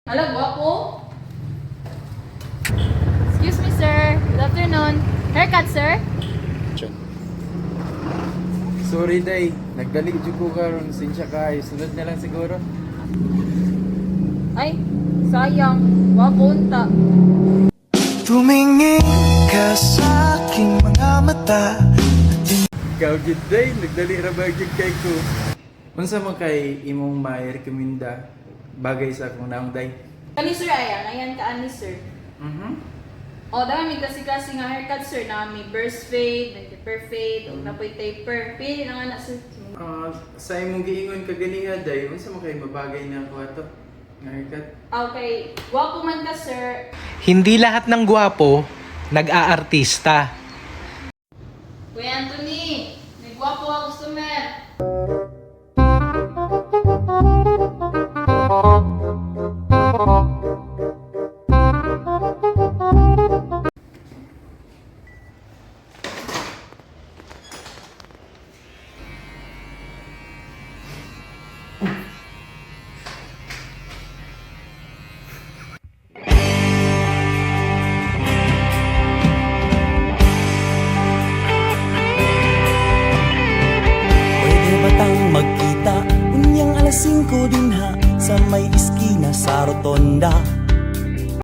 Hala, gwapo. Excuse me, sir. Good afternoon. Haircut, sir? Sorry, day. Nagdali jud ko karon, sinsya kay. Sunod na lang siguro. Ay, sayang. Gwapo unta. Tumingin ka sa aking mga mata. Ikaw jud day, nagdali ra ba jud kay ko. Unsa man kay imong mai-rekomenda bagay sa akong naong day? Kani, sir, ayan ka ani, sir. O, dami kasi nga haircut, sir. Nami burst fade, taper fade, o napoy taper. Pili na nga na, sir. Sa imong giingon kaganiha day, unsa man kay mabagay na ako ato? Nga haircut. Okay, gwapo man ka, sir. Hindi lahat ng gwapo nag-aartista. Kuya Anthony, may gwapo ako customer. Pwede ba tang magkita? Unyang alas 5 din ha, sa may iskina sa rotonda.